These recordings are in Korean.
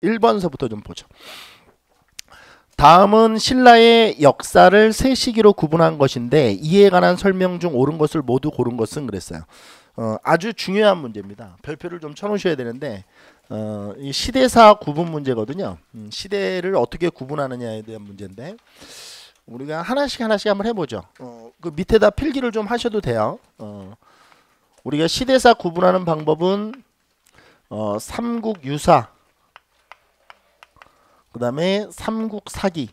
1번서부터 좀 보죠. 다음은 신라의 역사를 세 시기로 구분한 것인데 이에 관한 설명 중 옳은 것을 모두 고른 것은 그랬어요. 아주 중요한 문제입니다. 별표를 좀 쳐놓으셔야 되는데 이 시대사 구분 문제거든요. 시대를 어떻게 구분하느냐에 대한 문제인데 우리가 하나씩 한번 해보죠. 그 밑에다 필기를 좀 하셔도 돼요. 우리가 시대사 구분하는 방법은 삼국유사, 그 다음에 삼국사기,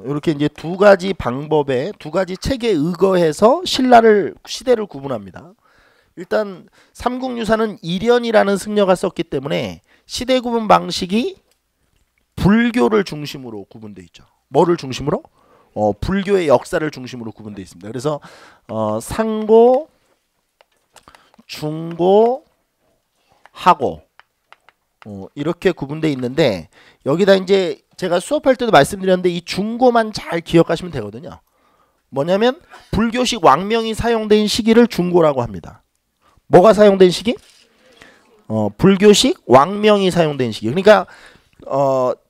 이렇게 이제 두 가지 방법에 두 가지 책에 의거해서 시대를 구분합니다. 일단 삼국유사는 이련이라는 승려가 썼기 때문에 시대 구분 방식이 불교를 중심으로 구분되어 있죠. 뭐를 중심으로? 불교의 역사를 중심으로 구분되어 있습니다. 그래서 상고, 중고, 하고 이렇게 구분되어 있는데 여기다 이제 제가 수업할 때도 말씀드렸는데 이 중고만 잘 기억하시면 되거든요. 뭐냐면 불교식 왕명이 사용된 시기를 중고라고 합니다. 뭐가 사용된 시기? 불교식 왕명이 사용된 시기. 그러니까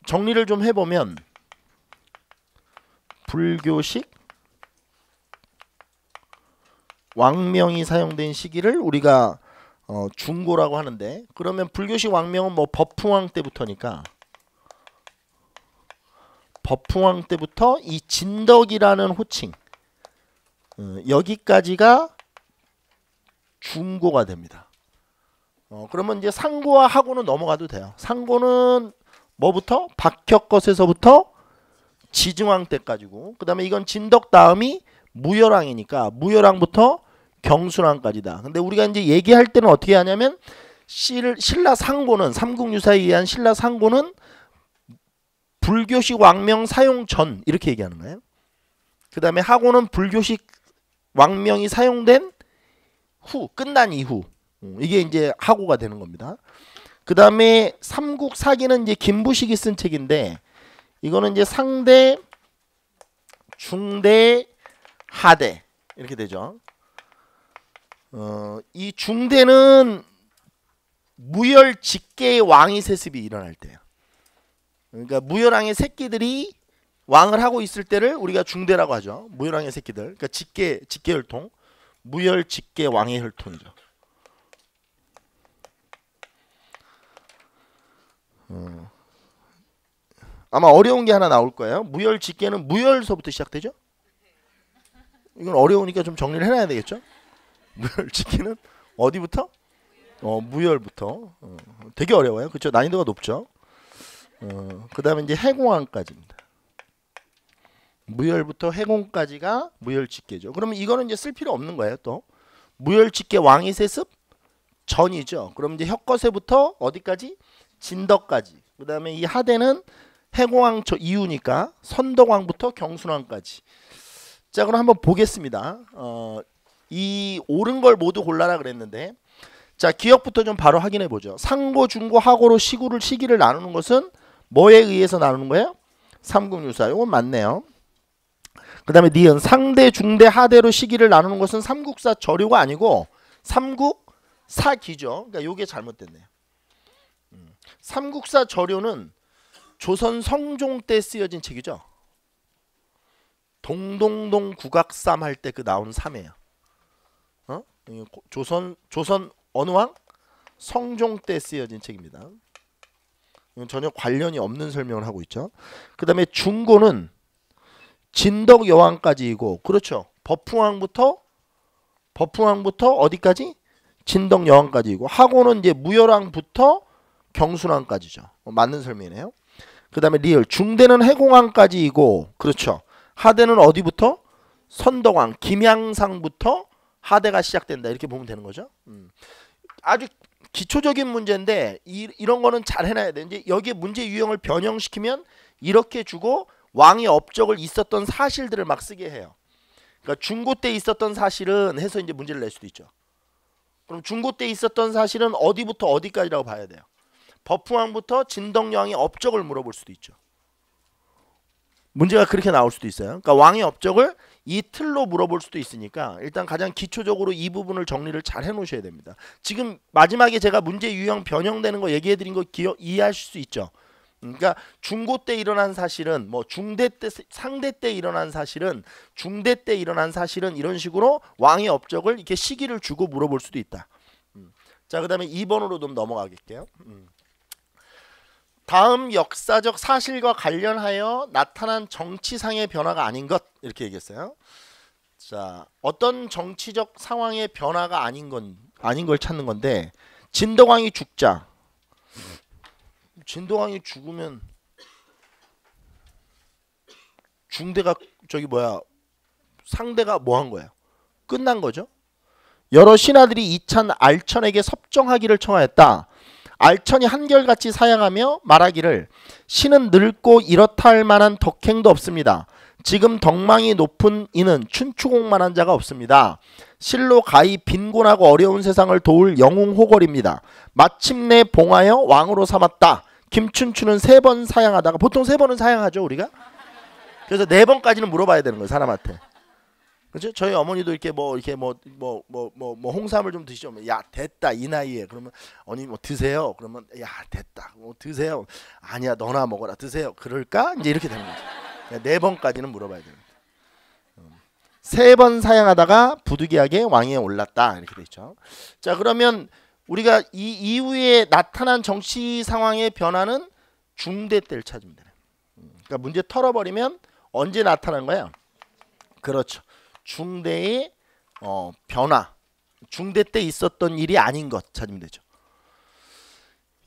정리를 좀 해보면 불교식 왕명이 사용된 시기를 우리가 중고라고 하는데, 그러면 불교식 왕명은 뭐 법흥왕 때부터니까 법흥왕 때부터 이 진덕이라는 호칭 여기까지가 중고가 됩니다. 그러면 이제 상고와 하고는 넘어가도 돼요. 상고는 뭐부터? 박혁것에서부터 지증왕 때까지고, 그 다음에 이건 진덕 다음이 무열왕이니까 무열왕부터 경순왕까지다. 근데 우리가 이제 얘기할 때는 어떻게 하냐면 신라 상고는 삼국유사에 의한 신라 상고는 불교식 왕명 사용 전 이렇게 얘기하는 거예요. 그 다음에 하고는 불교식 왕명이 사용된 후, 끝난 이후, 이게 이제 하고가 되는 겁니다. 그 다음에 삼국사기는 이제 김부식이 쓴 책인데 이거는 이제 상대, 중대, 하대 이렇게 되죠. 이 중대는 무열 직계의 왕위 세습이 일어날 때예요. 그러니까 무열왕의 새끼들이 왕을 하고 있을 때를 우리가 중대라고 하죠. 무열왕의 새끼들, 그러니까 직계 혈통, 무열 직계 왕의 혈통이죠. 아마 어려운 게 하나 나올 거예요. 무열 직계는 무열서부터 시작되죠. 이건 어려우니까 좀 정리를 해놔야 되겠죠. 무열 직계는 어디부터? 무열부터. 되게 어려워요. 그렇죠? 난이도가 높죠. 그 다음에 이제 해공왕까지입니다. 무열부터 해공까지가 무열직계죠. 그러면 이거는 이제 쓸 필요 없는 거예요. 또 무열직계 왕위 세습 전이죠. 그럼 이제 혁거세부터 어디까지? 진덕까지. 그 다음에 이 하대는 해공왕 이후니까 선덕왕부터 경순왕까지. 자, 그럼 한번 보겠습니다. 이 옳은 걸 모두 골라라 그랬는데, 자, 기억부터 좀 바로 확인해 보죠. 상고, 중고, 하고로 시기를 나누는 것은 뭐에 의해서 나누는 거예요? 삼국유사. 이건 맞네요. 그 다음에 니은 상대, 중대, 하대로 시기를 나누는 것은 삼국사 저료가 아니고 삼국사기죠. 그러니까 요게 잘못됐네요. 삼국사 저료는 조선 성종 때 쓰여진 책이죠. 동동동 국악삼 할 때 그 나온 삼이에요. 조선 어느 왕? 성종 때 쓰여진 책입니다. 이건 전혀 관련이 없는 설명을 하고 있죠. 그 다음에 중고는 진덕 여왕까지이고, 그렇죠. 법흥왕부터 어디까지? 진덕 여왕까지이고, 하고는 이제 무열왕부터 경순왕까지죠. 맞는 설명이네요. 그 다음에 리을 중대는 해공왕까지이고, 그렇죠. 하대는 어디부터? 선덕왕 김양상부터 하대가 시작된다. 이렇게 보면 되는 거죠. 아주 기초적인 문제인데 이런 거는 잘 해놔야 돼. 이제 여기에 문제 유형을 변형시키면 이렇게 주고 왕의 업적을 있었던 사실들을 막 쓰게 해요. 그러니까 중고 때 있었던 사실은 해서 이제 문제를 낼 수도 있죠. 그럼 중고 때 있었던 사실은 어디부터 어디까지라고 봐야 돼요. 법흥왕부터 진덕여왕의 업적을 물어볼 수도 있죠. 문제가 그렇게 나올 수도 있어요. 그러니까 왕의 업적을 이 틀로 물어볼 수도 있으니까 일단 가장 기초적으로 이 부분을 정리를 잘 해놓으셔야 됩니다. 지금 마지막에 제가 문제 유형 변형되는 거 얘기해드린 거 이해하실 수 있죠? 그러니까 중고 때 일어난 사실은 뭐 중대 때 상대 때 일어난 사실은 중대 때 일어난 사실은 이런 식으로 왕의 업적을 이렇게 시기를 주고 물어볼 수도 있다. 자, 그다음에 2번으로 좀 넘어가겠게요. 다음 역사적 사실과 관련하여 나타난 정치상의 변화가 아닌 것 이렇게 얘기했어요. 자, 어떤 정치적 상황의 변화가 아닌 걸 찾는 건데 진덕왕이 죽자. 진덕왕이 죽으면 중대가 저기 뭐야 상대가 뭐 한 거야? 끝난 거죠. 여러 신하들이 이찬 알천에게 섭정하기를 청하였다. 알천이 한결같이 사양하며 말하기를 신은 늙고 이렇다 할 만한 덕행도 없습니다. 지금 덕망이 높은 이는 춘추공만한 자가 없습니다. 실로 가히 빈곤하고 어려운 세상을 도울 영웅호걸입니다. 마침내 봉하여 왕으로 삼았다. 김춘추는 3번 사양하다가 보통 3번은 사양하죠 우리가. 그래서 4번까지는 물어봐야 되는 거예요 사람한테. 그렇죠? 저희 어머니도 이렇게 홍삼을 좀 드시죠. 야 됐다 이 나이에 그러면 언니 뭐 드세요. 그러면 야 됐다 뭐 드세요. 아니야 너나 먹어라 드세요. 그럴까? 이제 이렇게 되는 거죠. 4번까지는 물어봐야 됩니다. 3번 사양하다가 부득이하게 왕위에 올랐다 이렇게 돼 있죠. 자 그러면 우리가 이 이후에 나타난 정치 상황의 변화는 중대 때를 찾으면 되네. 그러니까 문제 털어버리면 언제 나타난 거야? 그렇죠. 중대의 변화. 중대 때 있었던 일이 아닌 것 찾으면 되죠.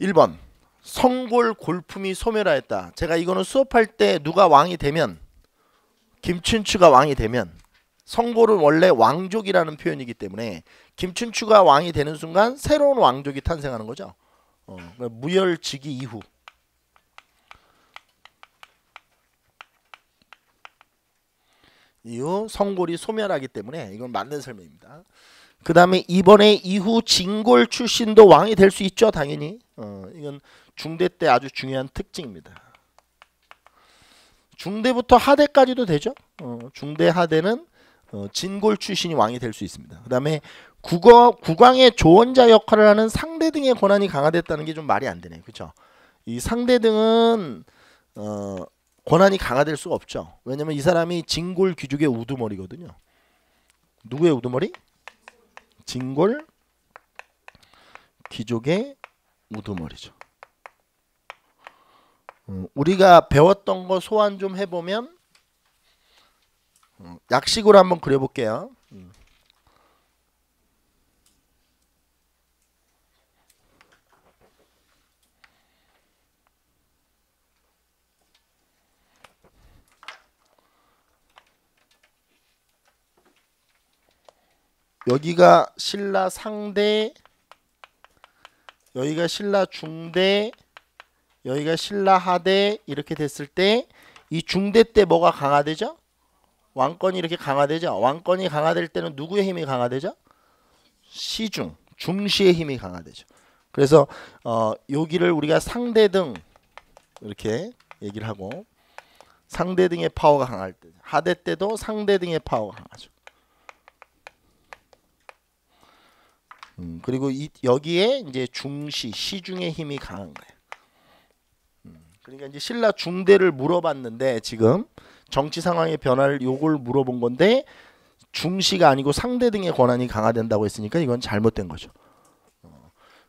1번 성골 골품이 소멸하였다. 제가 이거는 수업할 때 누가 왕이 되면 김춘추가 왕이 되면 성골은 원래 왕족이라는 표현이기 때문에 김춘추가 왕이 되는 순간 새로운 왕족이 탄생하는 거죠. 무열지기 이후 성골이 소멸하기 때문에 이건 맞는 설명입니다. 그 다음에 이번에 이후 진골 출신도 왕이 될 수 있죠. 당연히 이건 중대 때 아주 중요한 특징입니다. 중대부터 하대까지도 되죠. 중대 하대는 진골 출신이 왕이 될 수 있습니다. 그 다음에 국왕의 조언자 역할을 하는 상대 등의 권한이 강화됐다는 게 좀 말이 안 되네요. 그렇죠? 이 상대 등은 권한이 강화될 수가 없죠. 왜냐면 이 사람이 진골 귀족의 우두머리거든요. 누구의 우두머리? 진골 귀족의 우두머리죠. 우리가 배웠던 거 소환 좀 해보면 약식으로 한번 그려볼게요. 여기가 신라 상대, 여기가 신라 중대, 여기가 신라 하대 이렇게 됐을 때 이 중대 때 뭐가 강화되죠? 왕권이 이렇게 강화되죠. 왕권이 강화될 때는 누구의 힘이 강화되죠? 시중, 중시의 힘이 강화되죠. 그래서 여기를 우리가 상대등 이렇게 얘기를 하고 상대등의 파워가 강할 때 하대 때도 상대등의 파워가 강하죠. 그리고 여기에 이제 중시, 시중의 힘이 강한 거예요. 그러니까 이제 신라 중대를 물어봤는데 지금 정치 상황의 변화를 요걸 물어본 건데 중시가 아니고 상대 등의 권한이 강화된다고 했으니까 이건 잘못된 거죠.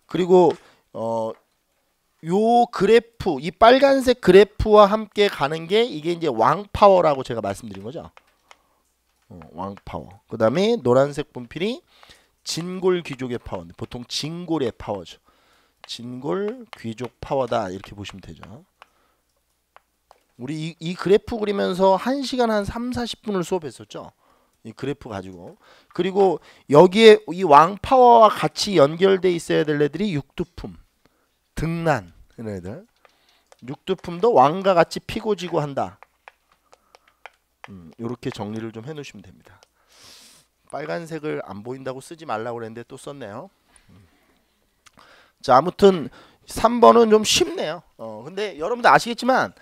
그리고 요 그래프, 이 빨간색 그래프와 함께 가는 게 이게 이제 왕파워라고 제가 말씀드린 거죠. 왕파워. 그 다음에 노란색 분필이 진골 귀족의 파워. 보통 진골의 파워죠. 진골 귀족 파워다 이렇게 보시면 되죠. 우리 이 그래프 그리면서 1시간 한 3-40분을 수업했었죠. 이 그래프 가지고. 그리고 여기에 이 왕파워와 같이 연결돼 있어야 될 애들이 육두품, 등난 이런 애들. 육두품도 왕과 같이 피고 지고 한다. 이렇게 정리를 좀 해놓으시면 됩니다. 빨간색을 안 보인다고 쓰지 말라고 그랬는데 또 썼네요. 자, 아무튼 3번은 좀 쉽네요. 근데 여러분들 아시겠지만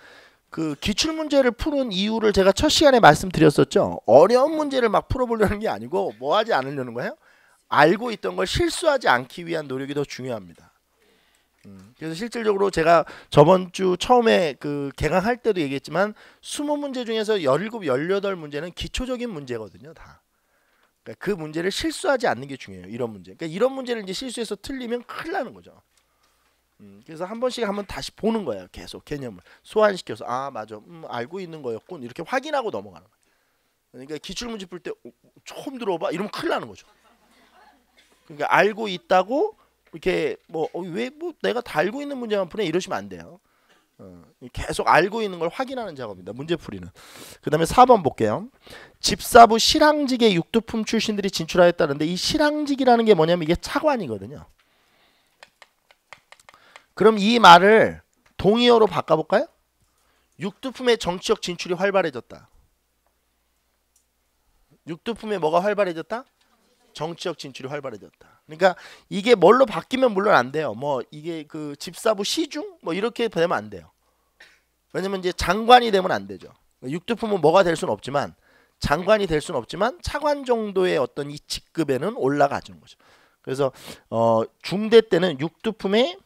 그 기출문제를 푸는 이유를 제가 첫 시간에 말씀드렸었죠. 어려운 문제를 막 풀어보려는 게 아니고 뭐 하지 않으려는 거예요? 알고 있던 걸 실수하지 않기 위한 노력이 더 중요합니다. 그래서 실질적으로 제가 저번 주 처음에 그 개강할 때도 얘기했지만 20문제 중에서 17, 18문제는 기초적인 문제거든요. 다. 그러니까 그 문제를 실수하지 않는 게 중요해요. 이런 문제. 그러니까 이런 문제를 이제 실수해서 틀리면 큰일 나는 거죠. 그래서 한 번씩 한번 다시 보는 거예요. 계속 개념을 소환시켜서 아 맞아 알고 있는 거였군 이렇게 확인하고 넘어가는 거예요. 그러니까 기출문제 풀 때 처음 들어봐 이러면 큰일 나는 거죠. 그러니까 알고 있다고 이렇게 뭐 왜 뭐 내가 다 알고 있는 문제만 푸네 이러시면 안 돼요. 계속 알고 있는 걸 확인하는 작업입니다. 문제풀이는. 그 다음에 4번 볼게요. 집사부 실황직의 육두품 출신들이 진출하였다는데 이 실황직이라는 게 뭐냐면 이게 차관이거든요. 그럼 이 말을 동의어로 바꿔볼까요? 육두품의 정치적 진출이 활발해졌다. 육두품의 뭐가 활발해졌다? 정치적 진출이 활발해졌다. 그러니까 이게 뭘로 바뀌면 물론 안 돼요. 뭐 이게 그 집사부 시중 뭐 이렇게 되면 안 돼요. 왜냐면 이제 장관이 되면 안 되죠. 육두품은 뭐가 될 수는 없지만 장관이 될 수는 없지만 차관 정도의 어떤 이 직급에는 올라가는 거죠. 그래서 중대 때는 육두품의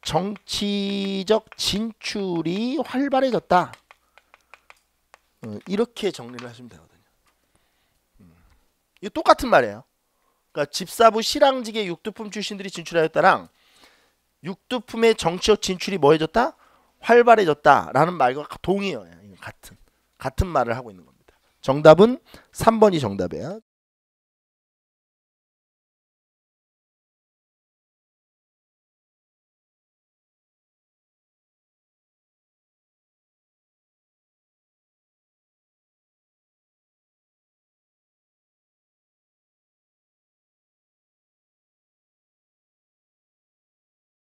정치적 진출이 활발해졌다. 이렇게 정리를 하시면 되거든요. 이거 똑같은 말이에요. 그러니까 집사부 실황직의 육두품 출신들이 진출하였다랑 육두품의 정치적 진출이 뭐해졌다? 활발해졌다라는 말과 동의어예요. 같은 말을 하고 있는 겁니다. 정답은 3번이 정답이에요.